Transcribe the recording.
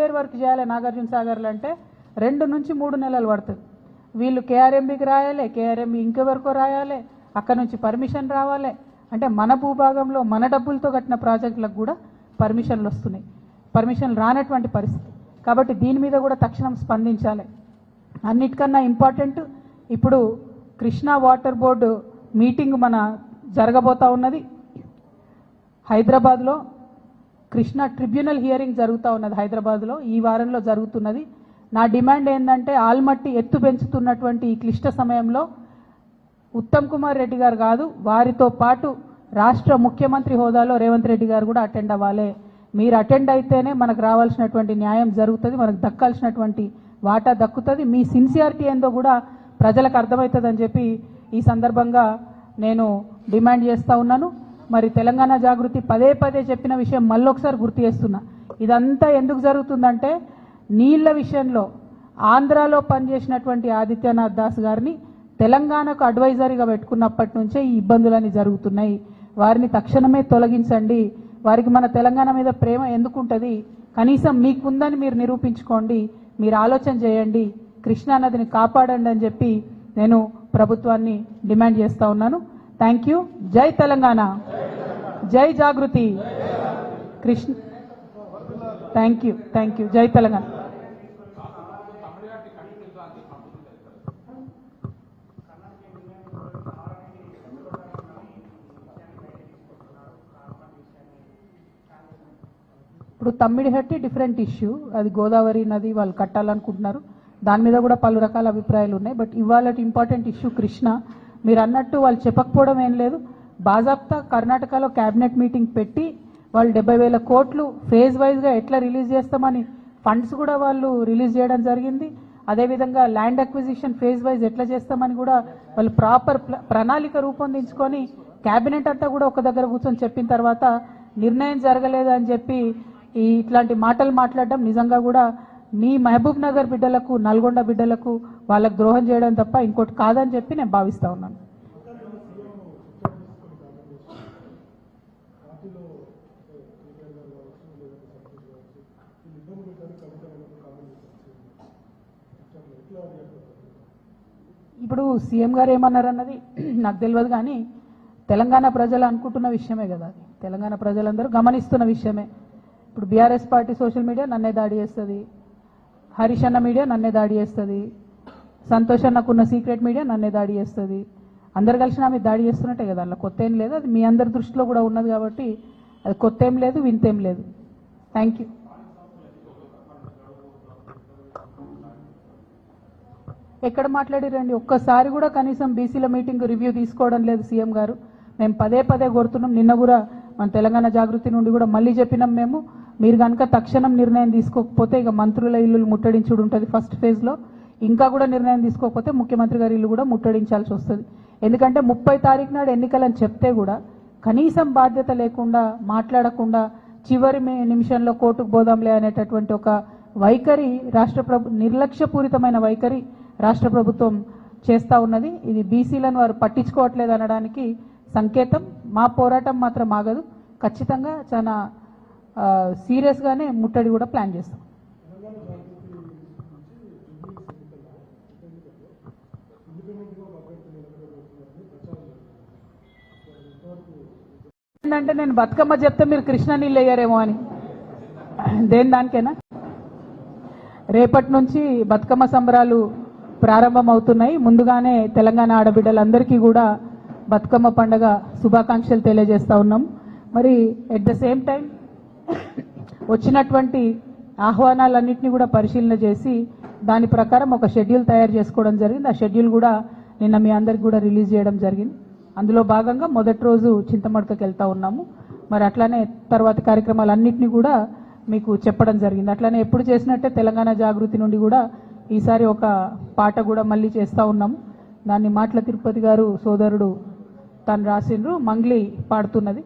Software work చేయాలి నాగార్జున సాగర్లో అంటే 2 నుంచి 3 నెలలు పడుతుంది. వీళ్ళు కేఆర్ఎంబీకి రాయాలి, కేఆర్ఎంబీ ఇంకెవరికో రాయాలి, అక్కడ నుంచి పర్మిషన్ రావాలి. అంటే మన భూభాగంలో మన డబ్బులతో కట్టిన ప్రాజెక్టులకు కూడా పర్మిషన్లు వస్తున్నాయి, పర్మిషన్లు రానటువంటి పరిస్థితి. కాబట్టి దీని మీద కూడా తక్షణం స్పందించాలి. అన్నిటికన్నా ఇంపార్టెంట్ ఇప్పుడు కృష్ణా వాటర్ బోర్డు మీటింగ్ మన జరగబోతా ఉన్నది హైదరాబాద్లో. కృష్ణా ట్రిబ్యునల్ హియరింగ్ జరుగుతూ ఉన్నది హైదరాబాద్లో, ఈ వారంలో జరుగుతున్నది. నా డిమాండ్ ఏంటంటే ఆల్మట్టి ఎత్తు పెంచుతున్నటువంటి ఈ క్లిష్ట సమయంలో ఉత్తమ్ కుమార్ రెడ్డి గారు కాదు, వారితో పాటు రాష్ట్ర ముఖ్యమంత్రి హోదాలో రేవంత్ రెడ్డి గారు కూడా అటెండ్ అవ్వాలి. మీరు అటెండ్ అయితేనే మనకు రావాల్సినటువంటి న్యాయం జరుగుతుంది, మనకు దక్కాల్సినటువంటి వాటా దక్కుతుంది. మీ సిన్సియారిటీ ఏందో కూడా ప్రజలకు అర్థమవుతుందని చెప్పి ఈ సందర్భంగా నేను డిమాండ్ చేస్తూ ఉన్నాను. మరి తెలంగాణ జాగృతి పదే పదే చెప్పిన విషయం మళ్ళొకసారి గుర్తు చేస్తున్నా. ఇదంతా ఎందుకు జరుగుతుందంటే నీళ్ల విషయంలో ఆంధ్రాలో పనిచేసినటువంటి ఆదిత్యనాథ్ దాస్ గారిని తెలంగాణకు అడ్వైజరీగా పెట్టుకున్నప్పటి నుంచే ఈ ఇబ్బందులన్నీ జరుగుతున్నాయి. వారిని తక్షణమే తొలగించండి. వారికి మన తెలంగాణ మీద ప్రేమ ఎందుకుంటుంది? కనీసం మీకుందని మీరు నిరూపించుకోండి, మీరు ఆలోచన చేయండి, కృష్ణానదిని కాపాడండి అని చెప్పి నేను ప్రభుత్వాన్ని డిమాండ్ చేస్తూ ఉన్నాను. Thank you. జై తెలంగాణ, జై Jagruthi. Krishna thank you, thank you. జై తెలంగాణ. ఇప్పుడు తమ్మిడిహట్టి డిఫరెంట్ ఇష్యూ, అది గోదావరి నది వాళ్ళు కట్టాలనుకుంటున్నారు, దాని మీద కూడా పలు రకాల అభిప్రాయాలు ఉన్నాయి. బట్ ఇవాళ ఇంపార్టెంట్ ఇష్యూ కృష్ణ. మీరు అన్నట్టు వాళ్ళు చెప్పకపోవడం ఏం లేదు, బాజాప్తా కర్ణాటకలో క్యాబినెట్ మీటింగ్ పెట్టి వాళ్ళు 70,000 కోట్లు ఫేజ్ వైజ్గా ఎట్లా రిలీజ్ చేస్తామని ఫండ్స్ కూడా వాళ్ళు రిలీజ్ చేయడం జరిగింది. అదేవిధంగా ల్యాండ్ అక్విజిషన్ ఫేజ్ వైజ్ ఎట్లా చేస్తామని కూడా వాళ్ళు ప్రాపర్ ప్రణాళిక రూపొందించుకొని క్యాబినెట్ అంతా కూడా ఒక దగ్గర కూర్చొని చెప్పిన తర్వాత నిర్ణయం జరగలేదు అని చెప్పి ఇట్లాంటి మాటలు మాట్లాడడం నిజంగా కూడా మీ మహబూబ్ నగర్ బిడ్డలకు, నల్గొండ బిడ్డలకు వాళ్ళకు ద్రోహం చేయడం తప్ప ఇంకోటి కాదని చెప్పి నేను భావిస్తూ ఉన్నాను. ఇప్పుడు సీఎం గారు ఏమన్నారన్నది నాకు తెలియదు, కానీ తెలంగాణ ప్రజలు అనుకుంటున్న విషయమే కదా, అది తెలంగాణ ప్రజలందరూ గమనిస్తున్న విషయమే. ఇప్పుడు బీఆర్ఎస్ పార్టీ సోషల్ మీడియా నన్నే దాడి చేస్తుంది, హరీష్ అన్న మీడియా నన్నే దాడి చేస్తుంది, సంతోష్ అన్నకున్న సీక్రెట్ మీడియా నన్నే దాడి చేస్తుంది. అందరు కలిసి నా మీద దాడి చేస్తున్నట్టే కదా, అలా కొత్త ఏం లేదు, అది మీ అందరి దృష్టిలో కూడా ఉన్నది కాబట్టి అది కొత్త ఏం లేదు, వింతేం లేదు. Thank you. ఎక్కడ మాట్లాడిరండి? ఒక్కసారి కూడా కనీసం బీసీల మీటింగ్ రివ్యూ తీసుకోవడం లేదు సీఎం గారు. మేము పదే పదే కోరుతున్నాం, నిన్న కూడా మన తెలంగాణ జాగృతి నుండి కూడా మళ్ళీ చెప్పినాం మేము, మీరు కనుక తక్షణం నిర్ణయం తీసుకోకపోతే ఇక మంత్రుల ఇల్లు ముట్టడించుడు ఉంటుంది ఫస్ట్ ఫేజ్లో, ఇంకా కూడా నిర్ణయం తీసుకోకపోతే ముఖ్యమంత్రి గారి ఇల్లు కూడా ముట్టడించాల్సి వస్తుంది. ఎందుకంటే 30 తారీఖు నాడు ఎన్నికలని చెప్తే కూడా కనీసం బాధ్యత లేకుండా మాట్లాడకుండా చివరి నిమిషంలో కోర్టుకు పోదాంలే అనేటటువంటి ఒక వైఖరి నిర్లక్ష్యపూరితమైన వైఖరి రాష్ట్ర ప్రభుత్వం చేస్తూ ఉన్నది. ఇది బీసీలను వారు పట్టించుకోవట్లేదు అనడానికి సంకేతం. మా పోరాటం మాత్రం ఆగదు, ఖచ్చితంగా చాలా సీరియస్గానే ముట్టడి కూడా ప్లాన్ చేస్తాం. ఏంటంటే నేను బతుకమ్మ చెప్తే మీరు కృష్ణ నీళ్ళు వేయరేమో అని, దానికైనా రేపటి నుంచి బతుకమ్మ సంబరాలు ప్రారంభమవుతున్నాయి. ముందుగానే తెలంగాణ ఆడబిడ్డలందరికీ కూడా బతుకమ్మ పండుగ శుభాకాంక్షలు తెలియజేస్తూ ఉన్నాం. మరి ఎట్ ద సేమ్ టైం వచ్చినటువంటి ఆహ్వానాలన్నింటినీ కూడా పరిశీలన చేసి దాని ప్రకారం ఒక షెడ్యూల్ తయారు చేసుకోవడం జరిగింది. ఆ షెడ్యూల్ కూడా నిన్న మీ అందరికి కూడా రిలీజ్ చేయడం జరిగింది. అందులో భాగంగా మొదటి రోజు చింతమడకకి వెళ్తూ ఉన్నాము. మరి అట్లానే తర్వాతి కార్యక్రమాలన్నింటినీ కూడా మీకు చెప్పడం జరిగింది. అట్లానే ఎప్పుడు చేసినట్టే తెలంగాణ జాగృతి నుండి కూడా ఈసారి ఒక పాట కూడా మళ్ళీ చేస్తూ ఉన్నాము. దాన్ని మాటల తిరుపతి గారు సోదరుడు తను రాసిండ్రు, మంగ్లీ పాడుతున్నది.